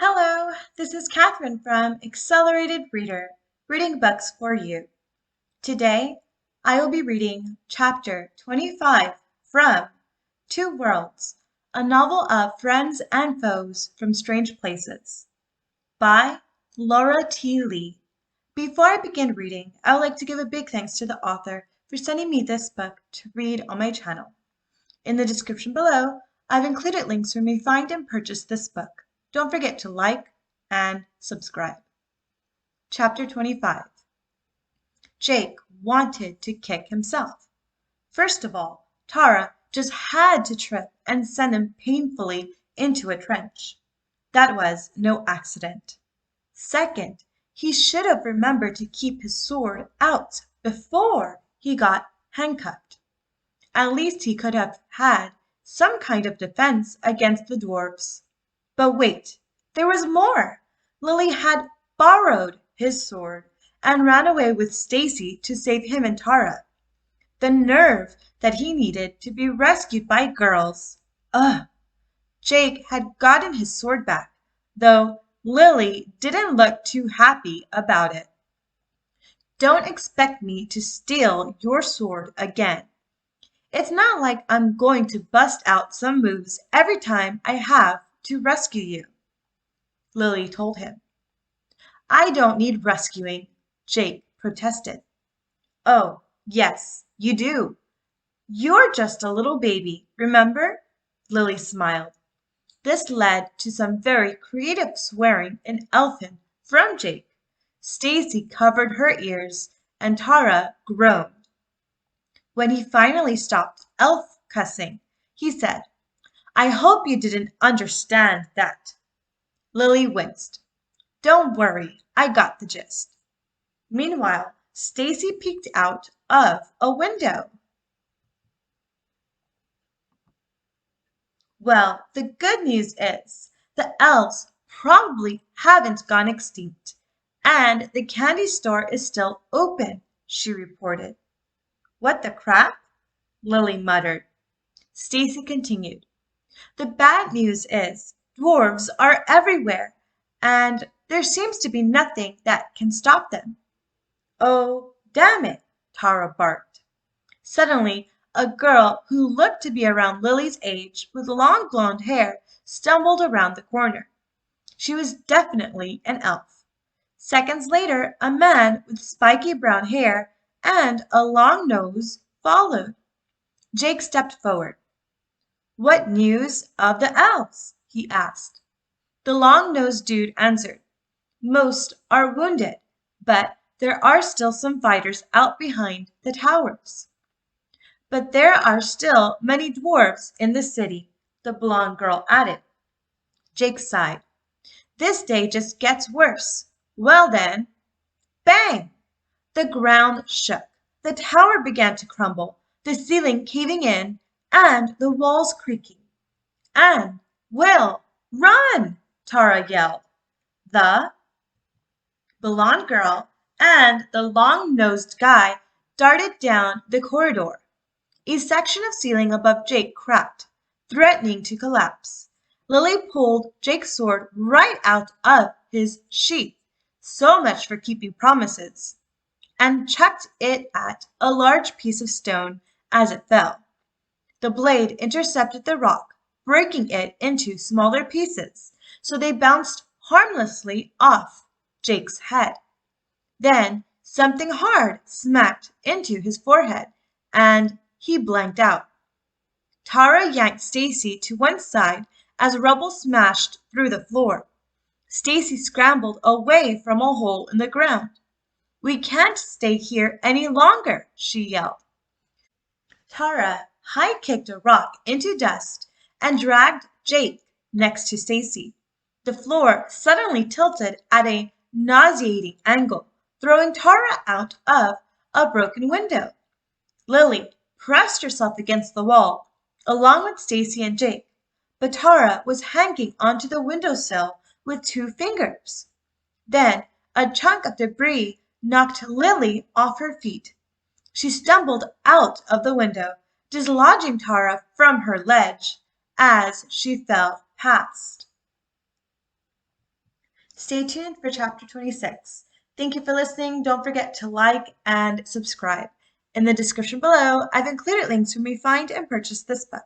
Hello, this is Catherine from Accelerated Reader, reading books for you. Today, I will be reading Chapter 25 from Two Worlds, a novel of friends and foes from strange places, by Laura T. Lee. Before I begin reading, I would like to give a big thanks to the author for sending me this book to read on my channel. In the description below, I've included links where you may find and purchase this book. Don't forget to like and subscribe. Chapter 25. Jake wanted to kick himself. First of all, Tara just had to trip and send him painfully into a trench. That was no accident. Second, he should have remembered to keep his sword out before he got handcuffed. At least he could have had some kind of defense against the dwarfs. But wait, there was more. Lily had borrowed his sword and ran away with Stacy to save him and Tara. The nerve that he needed to be rescued by girls. Ugh! Jake had gotten his sword back, though Lily didn't look too happy about it. Don't expect me to steal your sword again. It's not like I'm going to bust out some moves every time I have to rescue you, Lily told him. I don't need rescuing, Jake protested. Oh, yes, you do. You're just a little baby, remember? Lily smiled. This led to some very creative swearing in Elfin from Jake. Stacy covered her ears and Tara groaned. When he finally stopped elf cussing, he said, I hope you didn't understand that. Lily winced. Don't worry, I got the gist. Meanwhile, Stacy peeked out of a window. Well, the good news is the elves probably haven't gone extinct, and the candy store is still open, she reported. What the crap? Lily muttered. Stacy continued. The bad news is dwarves are everywhere, and there seems to be nothing that can stop them. Oh, damn it, Tara barked. Suddenly, a girl who looked to be around Lily's age with long blonde hair stumbled around the corner. She was definitely an elf. Seconds later, a man with spiky brown hair and a long nose followed. Jake stepped forward. What news of the elves? He asked. The long-nosed dude answered. Most are wounded, but there are still some fighters out behind the towers. But there are still many dwarves in the city, the blonde girl added. Jake sighed. This day just gets worse. Well then, bang! The ground shook. The tower began to crumble, the ceiling caving in, and the walls creaking. And Will, run! Tara yelled. The blonde girl and the long-nosed guy darted down the corridor. A section of ceiling above Jake cracked, threatening to collapse. Lily pulled Jake's sword right out of his sheath, so much for keeping promises, and chucked it at a large piece of stone as it fell. The blade intercepted the rock, breaking it into smaller pieces, so they bounced harmlessly off Jake's head. Then something hard smacked into his forehead, and he blanked out. Tara yanked Stacy to one side as rubble smashed through the floor. Stacy scrambled away from a hole in the ground. We can't stay here any longer, she yelled. Tara high-kicked a rock into dust and dragged Jake next to Stacy. The floor suddenly tilted at a nauseating angle, throwing Tara out of a broken window. Lily pressed herself against the wall, along with Stacy and Jake, but Tara was hanging onto the windowsill with 2 fingers. Then a chunk of debris knocked Lily off her feet. She stumbled out of the window, dislodging Tara from her ledge as she fell past. Stay tuned for chapter 26. Thank you for listening. Don't forget to like and subscribe. In the description below, I've included links where you may find and purchase this book.